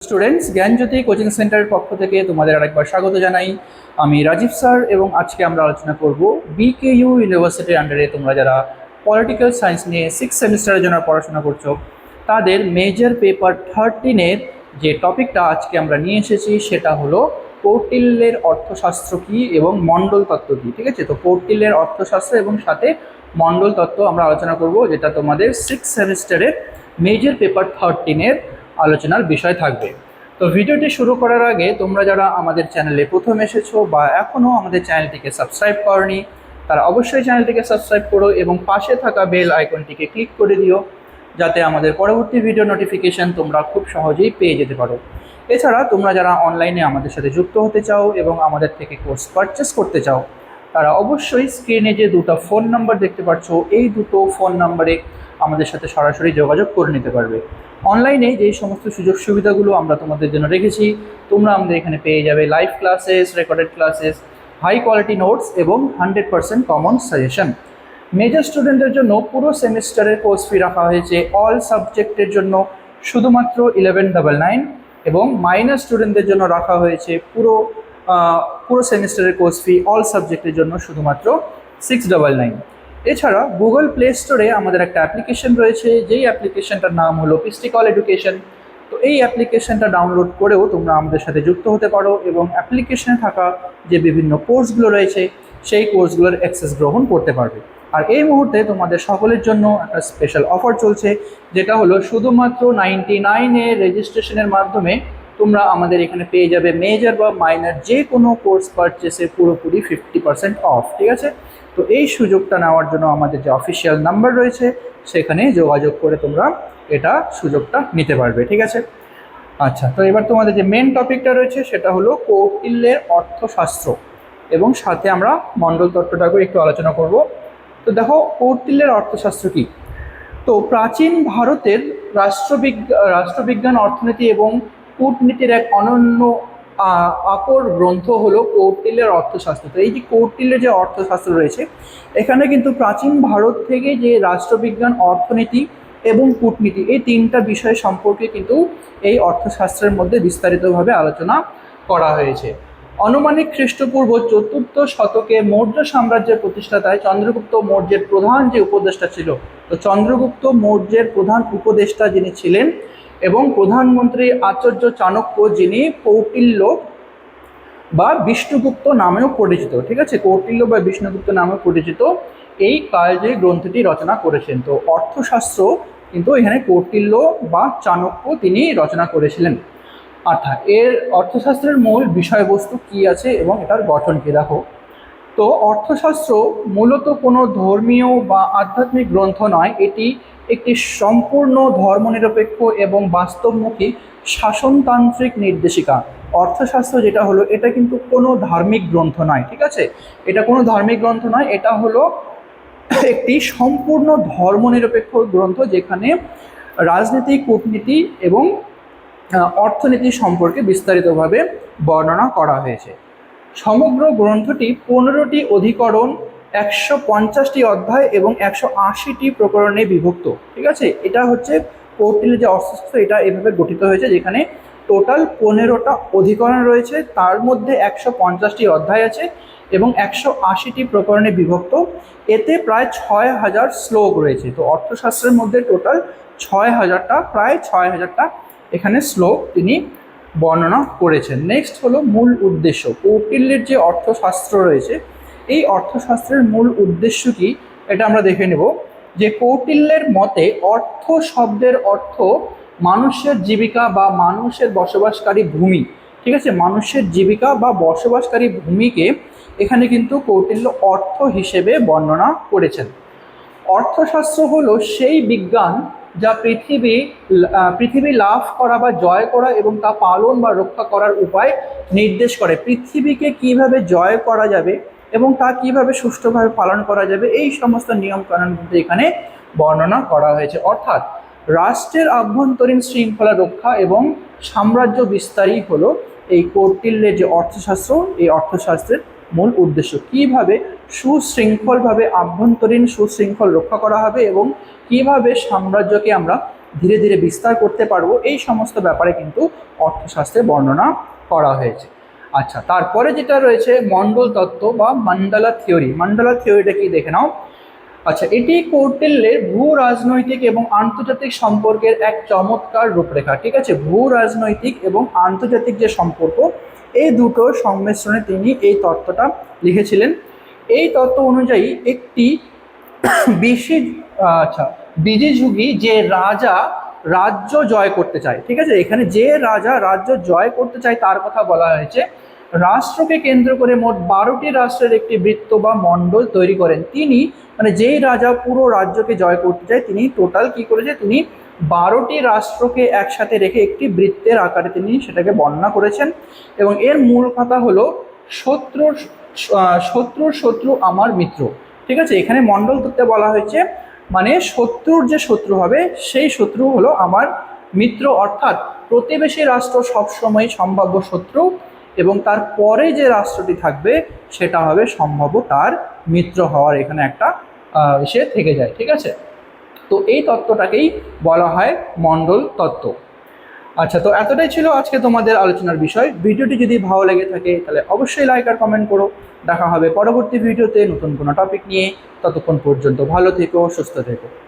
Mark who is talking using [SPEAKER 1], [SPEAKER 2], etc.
[SPEAKER 1] Students, জ্ঞানজ্যোতি coaching সেন্টারের পক্ষ থেকে তোমাদের আরেকবার স্বাগত জানাই। আমি রাজীব স্যার এবং আজকে আমরা আলোচনা করব বিকেইউ ইউনিভার্সিটির আন্ডারে তোমরা যারা পলিটিক্যাল সায়েন্স নিয়ে 6 সেমিস্টারের জন্য পড়াশোনা করছো তাদের মেজর পেপার 13-এর যে টপিকটা আজকে আমরা নিয়ে এসেছি সেটা হলো কৌটিল্যের অর্থশাস্ত্র কী এবং মণ্ডল তত্ত্ব কী। ঠিক আছে, তো কৌটিল্যের অর্থশাস্ত্র এবং সাথে মণ্ডল তত্ত্ব আমরা আলোচনা করব, যেটা তোমাদের 6 সেমিস্টারের মেজর পেপার 13-এর আলোচনার বিষয় থাকবে। তো ভিডিওটি শুরু করার আগে তোমরা যারা আমাদের চ্যানেলে প্রথম এসেছো বা এখনও আমাদের চ্যানেলটিকে সাবস্ক্রাইব করনি তারা অবশ্যই চ্যানেলটিকে সাবস্ক্রাইব করো এবং পাশে থাকা বেল আইকনটিকে ক্লিক করে দিও, যাতে আমাদের পরবর্তী ভিডিও নোটিফিকেশান তোমরা খুব সহজেই পেয়ে যেতে পারো। এছাড়া তোমরা যারা অনলাইনে আমাদের সাথে যুক্ত হতে চাও এবং আমাদের থেকে কোর্স পারচেস করতে চাও তারা অবশ্যই স্ক্রিনে যে দুটো ফোন নাম্বার দেখতে পাচ্ছ এই দুটো ফোন নাম্বারে আমাদের সাথে সরাসরি যোগাযোগ করে নিতে পারবে। অনলাইনে যেই সমস্ত সুযোগ সুবিধাগুলো আমরা তোমাদের জন্য রেখেছি তোমরা আমাদের এখানে পেয়ে যাবে live classes, recorded classes, high quality notes এবং 100% কমন সাজেশন। মেজর স্টুডেন্টদের জন্য পুরো সেমিস্টারের কোর্স ফি রাখা হয়েছে অল সাবজেক্টের জন্য শুধুমাত্র 1199 এবং মাইনর স্টুডেন্টদের জন্য রাখা হয়েছে পুরো সেমিস্টারের কোর্স ফি অল সাবজেক্টের জন্য শুধুমাত্র 699। এছাড়া গুগল প্লে স্টোরে আমাদের একটা অ্যাপ্লিকেশন রয়েছে, যেই অ্যাপ্লিকেশনটার নাম হলো পিস্টিকল এডুকেশন। তো এই অ্যাপ্লিকেশনটা ডাউনলোড করেও তোমরা আমাদের সাথে যুক্ত হতে পারো এবং অ্যাপ্লিকেশনে থাকা যে বিভিন্ন কোর্সগুলো রয়েছে সেই কোর্সগুলোর অ্যাক্সেস গ্রহণ করতে পারবে। আর এই মুহূর্তে তোমাদের সকলের জন্য একটা স্পেশাল অফার চলছে, যেটা হলো শুধুমাত্র 99-এর রেজিস্ট্রেশনের মাধ্যমে তোমরা আমাদের এখানে পেয়ে যাবে মেজর বা মাইনর যে কোনো কোর্স পারচেসে পুরোপুরি 50% অফ। ঠিক আছে, তো এই সুযোগটা নেওয়ার জন্য আমাদের যে অফিসিয়াল নাম্বার রয়েছে সেখানে যোগাযোগ করে তোমরা এটা সুযোগটা নিতে পারবে। ঠিক আছে, আচ্ছা, তো এবার তোমাদের যে মেন টপিকটা রয়েছে সেটা হলো কৌটিল্যের অর্থশাস্ত্র এবং সাথে আমরা মণ্ডল তত্ত্বটাকেও একটু আলোচনা করব। তো দেখো, কৌটিল্যের অর্থশাস্ত্র কী? তো প্রাচীন ভারতের রাষ্ট্রবিজ্ঞান, অর্থনীতি এবং কূটনীতির এক অনন্য অপর গ্রন্থ হলো কৌটিল্যের অর্থশাস্ত্র। তো এই যে কৌটিল্যের যে অর্থশাস্ত্র রয়েছে এখানে কিন্তু প্রাচীন ভারত থেকে যে রাষ্ট্রবিজ্ঞান, অর্থনীতি এবং কূটনীতি এই তিনটা বিষয় সম্পর্কে কিন্তু এই অর্থশাস্ত্রের মধ্যে বিস্তারিতভাবে আলোচনা করা হয়েছে। আনুমানিক খ্রিস্টপূর্ব 4th শতকে মৌর্য সাম্রাজ্যের প্রতিষ্ঠাতায় চন্দ্রগুপ্ত মৌর্যের প্রধান যে উপদেষ্টা ছিল, তো চন্দ্রগুপ্ত মৌর্যের প্রধান উপদেষ্টা যিনি ছিলেন এবং প্রধানমন্ত্রী আচার্য চাণক্য, যিনি কৌটিল্য বা বিষ্ণুগুপ্ত নামেও পরিচিত। ঠিক আছে, কৌটিল্য বা বিষ্ণুগুপ্ত নামেও পরিচিত এই কালজয়ী গ্রন্থটি রচনা করেছেন। তো অর্থশাস্ত্র কিন্তু এখানে কৌটিল্য বা চাণক্য তিনি রচনা করেছিলেন। অর্থাৎ এর অর্থশাস্ত্রের মূল বিষয়বস্তু কি আছে এবং এটার গঠন কি দেখো। তো অর্থশাস্ত্র মূলত কোনো ধর্মীয় বা আধ্যাত্মিক গ্রন্থ নয়, এটি একটি সম্পূর্ণ ধর্মনিরপেক্ষ এবং বাস্তবমুখী শাসনতান্ত্রিক নির্দেশিকা। অর্থশাস্ত্র যেটা হলো এটা কিন্তু কোনো ধার্মিক গ্রন্থ নয়। ঠিক আছে, এটা কোনো ধার্মিক গ্রন্থ নয়, এটা হলো একটি সম্পূর্ণ ধর্মনিরপেক্ষ গ্রন্থ যেখানে রাজনীতি, কূটনীতি এবং অর্থনীতি সম্পর্কে বিস্তারিতভাবে বর্ণনা করা হয়েছে। সমগ্র গ্রন্থটি 15টি অধিকরণ, 150টি অধ্যায় এবং 180টি প্রকরণে বিভক্ত। ঠিক আছে, এটা হচ্ছে কৌটিল্যের যে অর্থশাস্ত্র এটা এভাবে গঠিত হয়েছে, যেখানে টোটাল 15টা অধিকরণ রয়েছে, তার মধ্যে 150টি অধ্যায় আছে এবং 180টি প্রকরণে বিভক্ত। এতে প্রায় 6000 শ্লোক রয়েছে। তো অর্থশাস্ত্রের মধ্যে টোটাল 6000টা, প্রায় 6000টা এখানে শ্লোক তিনি বর্ণনা করেছেন। নেক্সট হলো মূল উদ্দেশ্য। কৌটিল্যের যে অর্থশাস্ত্র রয়েছে এই অর্থশাস্ত্রের মূল উদ্দেশ্য কি এটা আমরা দেখে নেব। যে কৌটিল্যের মতে অর্থ শব্দের অর্থ মানুষের জীবিকা বা মানুষের বসবাসকারী ভূমি। ঠিক আছে, মানুষের জীবিকা বা বসবাসকারী ভূমিকে এখানে কিন্তু কৌটিল্য অর্থ হিসেবে বর্ণনা করেছেন। অর্থশাস্ত্র হলো সেই বিজ্ঞান যা পৃথিবী লাভ করা বা জয় করা এবং তা পালন বা রক্ষা করার উপায় নির্দেশ করে। পৃথিবীকে কিভাবে জয় করা যাবে এবং তা কিভাবে সুষ্ঠুভাবে পালন করা যাবে এই সমস্ত নিয়মকানুন কিন্তু এখানে বর্ণনা করা হয়েছে। অর্থাৎ রাষ্ট্রের আভ্যন্তরীণ শৃঙ্খলা রক্ষা এবং সাম্রাজ্য বিস্তারই হলো এই কৌটিল্যের যে অর্থশাস্ত্র, এই অর্থশাস্ত্রের মূল উদ্দেশ্য। কিভাবে সুশৃঙ্খলভাবে আভ্যন্তরীণ সুশৃঙ্খল রক্ষা করা হবে এবং কিভাবে সাম্রাজ্যকে আমরা ধীরে ধীরে বিস্তার করতে পারবো, এই সমস্ত ব্যাপারে কিন্তু অর্থশাস্ত্রে বর্ণনা করা হয়েছে। আচ্ছা, তারপরে যেটা রয়েছে মণ্ডল তত্ত্ব বা মান্ডালা থিওরি। মান্ডালা থিওরিটা কি দেখে নাও। আচ্ছা, এটি কৌটিল্যের ভূ রাজনৈতিক এবং আন্তর্জাতিক সম্পর্কের এক চমৎকার রূপরেখা। ঠিক আছে, ভূ রাজনৈতিক এবং আন্তর্জাতিক যে সম্পর্ক, এই দুটোর সংমিশ্রণে তিনি এই তত্ত্বটা লিখেছিলেন। এই তত্ত্ব অনুযায়ী একটি বিজিযুগী যে রাজা রাজ্য জয় করতে চায়, ঠিক আছে, এখানে যে রাজা রাজ্য জয় করতে চায় তার কথা বলা হয়েছে। রাষ্ট্রকে কেন্দ্র করে মোট 12টি রাষ্ট্রের একটি বৃত্ত বা মণ্ডল তৈরি করেন তিনি। মানে যেই রাজা পুরো রাজ্যকে জয় করতে চায় তিনি টোটাল কি করেছে, তিনি 12টি রাষ্ট্রকে একসাথে রেখে একটি বৃত্তের আকারে তিনি সেটাকে বর্ণনা করেছেন। এবং এর মূল কথা হলো শত্রুর শত্রুর শত্রু আমার মিত্র। ঠিক আছে, এখানে মণ্ডল তত্ত্বে বলা হয়েছে মানে শত্রুর যে শত্রু হবে সেই শত্রু হলো আমার মিত্র, অর্থাৎ প্রতিবেশী রাষ্ট্র সবসময় সম্ভাব্য শত্রু এবং তার পরে যে রাষ্ট্রটি থাকবে সেটা হবে সম্ভাব্য তার মিত্র হওয়ার এখানে একটা সে থেকে যায়। ঠিক আছে, তো এই তত্ত্বটাকেই বলা হয় মণ্ডল তত্ত্ব। আচ্ছা, তো এতটাই ছিল আজকে তোমাদের আলোচনার বিষয়। ভিডিওটি যদি ভালো লেগে থাকে তাহলে অবশ্যই লাইক আর কমেন্ট করো। দেখা হবে পরবর্তী ভিডিওতে নতুন কোনো টপিক নিয়ে। ততক্ষণ পর্যন্ত ভালো থেকো, সুস্থ থেকো।